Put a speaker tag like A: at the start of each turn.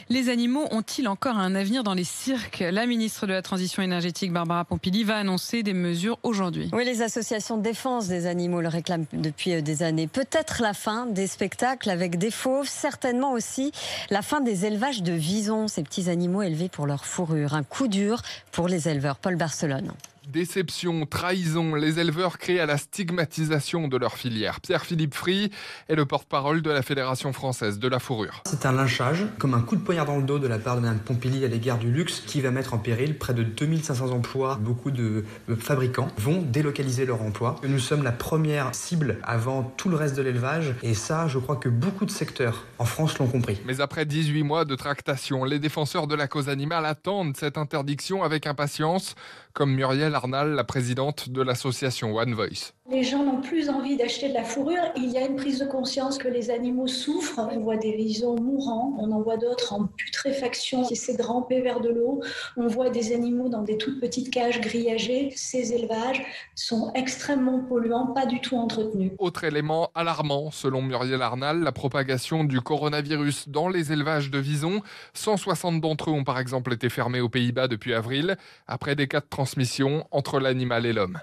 A: Les animaux ont-ils encore un avenir dans les cirques? La ministre de la Transition énergétique, Barbara Pompili, va annoncer des mesures aujourd'hui.
B: Oui, les associations de défense des animaux le réclament depuis des années. Peut-être la fin des spectacles avec des fauves, certainement aussi la fin des élevages de visons, ces petits animaux élevés pour leur fourrure. Un coup dur pour les éleveurs. Paul Barcelone.
C: Déception, trahison, les éleveurs créent à la stigmatisation de leur filière. Pierre-Philippe Fry est le porte-parole de la Fédération française de la fourrure.
D: C'est un lynchage, comme un coup de poignard dans le dos de la part de Mme Pompili à l'égard du luxe, qui va mettre en péril près de 2500 emplois. Beaucoup de fabricants vont délocaliser leur emploi. Nous sommes la première cible avant tout le reste de l'élevage, et ça, je crois que beaucoup de secteurs en France l'ont compris.
C: Mais après 18 mois de tractation, les défenseurs de la cause animale attendent cette interdiction avec impatience, comme Muriel Arnal, la présidente de l'association One Voice.
E: Les gens n'ont plus envie d'acheter de la fourrure. Il y a une prise de conscience que les animaux souffrent. On voit des visons mourants, on en voit d'autres en putréfaction qui essaient de ramper vers de l'eau. On voit des animaux dans des toutes petites cages grillagées. Ces élevages sont extrêmement polluants, pas du tout entretenus.
C: Autre élément alarmant, selon Muriel Arnal, la propagation du coronavirus dans les élevages de visons. 160 d'entre eux ont par exemple été fermés aux Pays-Bas depuis avril, après des cas de transmission entre l'animal et l'homme.